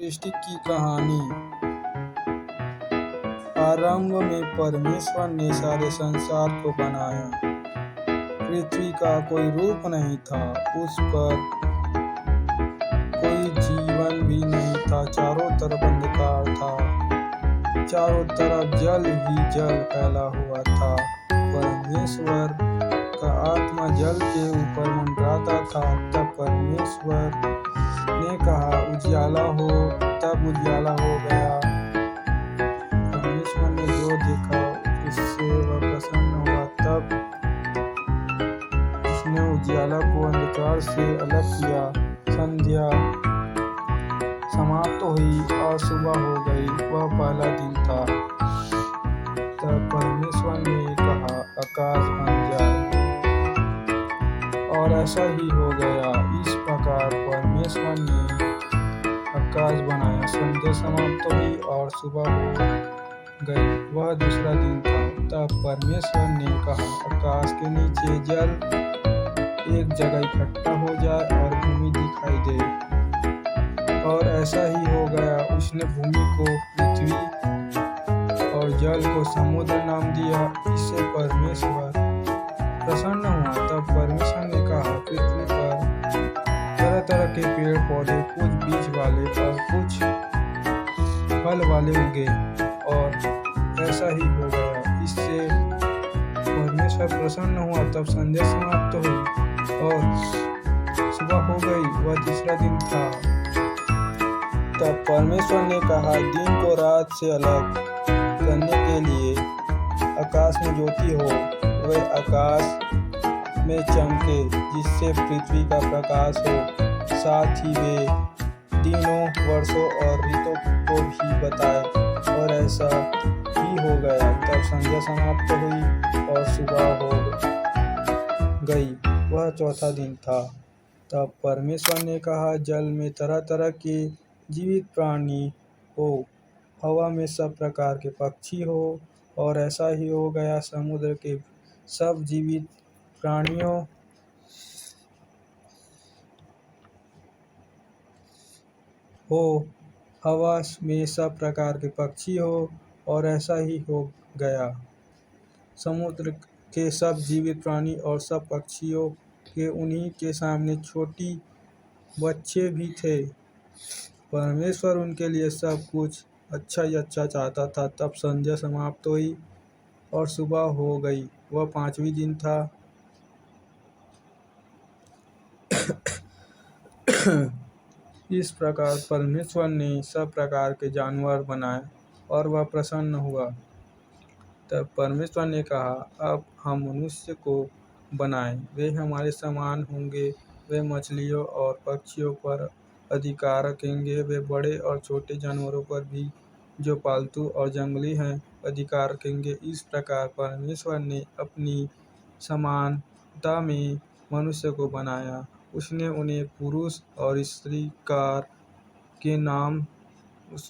सृष्टि की कहानी। आरंभ में परमेश्वर ने सारे संसार को बनाया। पृथ्वी का कोई रूप नहीं था, उस पर कोई जीवन भी नहीं था। चारों तरफ अंधकार था, चारों तरफ जल ही जल फैला हुआ था। परमेश्वर का आत्मा जल के ऊपर मंडराता था। तब परमेश्वर ने कहा, उजियाला हो। तब उजियाला हो गया। परमेश्वर ने जो देखा उससे वह प्रसन्न हुआ। तब उसने उजियाला को अंधकार से अलग किया। संध्या समाप्त हुई और सुबह हो गई। वह पहला दिन था। तब परमेश्वर ने कहा, आकाश बन जाए, और ऐसा ही हो गया। इस प्रकार परमेश्वर ने आकाश बनाया। संध्या समाप्त हुई और सुबह हो गई। वह दूसरा दिन था। तब परमेश्वर ने कहा, आकाश के नीचे जल एक जगह इकट्ठा हो जाए और भूमि दिखाई दे। और ऐसा ही हो गया। उसने भूमि को पृथ्वी और जल को समुद्र नाम दिया। इससे परमेश्वर प्रसन्न हुआ। तब परमेश्वर ने कहा, पृथ्वी पर तरह तरह के पेड़ पौधे, कुछ बीज वाले और कुछ फल वाले उगे, और ऐसा ही हो गया। इससे परमेश्वर प्रसन्न हुआ। तब संध्या समाप्त हुई और सुबह हो गई। वह तीसरा दिन था। तब परमेश्वर ने कहा, दिन को रात से अलग करने के लिए आकाश में ज्योति हो। वह आकाश में चमके, जिससे पृथ्वी का प्रकाश हो। साथ ही वे दिनों, वर्षों और ऋतुओं को भी बताए, और ऐसा ही हो गया। तब संध्या समाप्त हुई और सुबह हो गई। वह चौथा दिन था। तब परमेश्वर ने कहा, जल में तरह तरह के जीवित प्राणी हो, हवा में सब प्रकार के पक्षी हो, और ऐसा ही हो गया। समुद्र के सब जीवित प्राणियों हो, हवा में सब प्रकार के पक्षी हो, और ऐसा ही हो गया। समुद्र के सब जीवित प्राणी और सब पक्षियों के उन्हीं के सामने छोटी बच्चे भी थे। परमेश्वर उनके लिए सब कुछ अच्छा ही अच्छा चाहता था। तब संध्या समाप्त हुई और सुबह हो गई। वह पांचवीं दिन था। इस प्रकार परमेश्वर ने सब प्रकार के जानवर बनाए, और वह प्रसन्न हुआ। तब परमेश्वर ने कहा, अब हम मनुष्य को बनाएं, वे हमारे समान होंगे। वे मछलियों और पक्षियों पर अधिकार रखेंगे। वे बड़े और छोटे जानवरों पर भी, जो पालतू और जंगली हैं, अधिकार रखेंगे। इस प्रकार परमेश्वर ने अपनी समानता में मनुष्य को बनाया। उसने उन्हें पुरुष और स्त्रीकार के नाम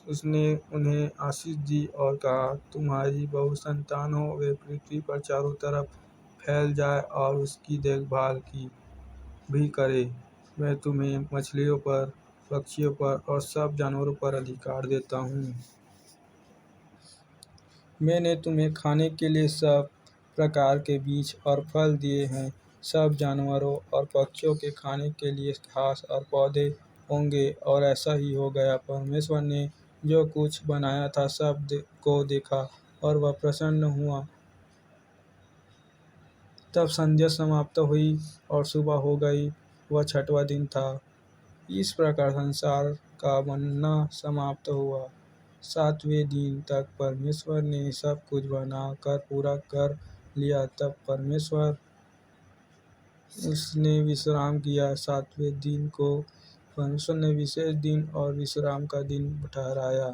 उसने उन्हें आशीष दी और कहा, तुम्हारी बहुसंतान हो। वे पृथ्वी पर चारों तरफ फैल जाए और उसकी देखभाल की भी करे। मैं तुम्हें मछलियों पर, पक्षियों पर और सब जानवरों पर अधिकार देता हूँ। मैंने तुम्हें खाने के लिए सब प्रकार के बीज और फल दिए हैं। सब जानवरों और पक्षियों के खाने के लिए घास और पौधे होंगे, और ऐसा ही हो गया। परमेश्वर ने जो कुछ बनाया था सब को देखा, और वह प्रसन्न हुआ। तब संध्या समाप्त हुई और सुबह हो गई। वह छठवां दिन था। इस प्रकार संसार का बनना समाप्त हुआ। सातवें दिन तक परमेश्वर ने सब कुछ बना कर पूरा कर लिया। तब परमेश्वर उसने विश्राम किया। सातवें दिन को परमेश्वर ने विशेष दिन और विश्राम का दिन ठहराया।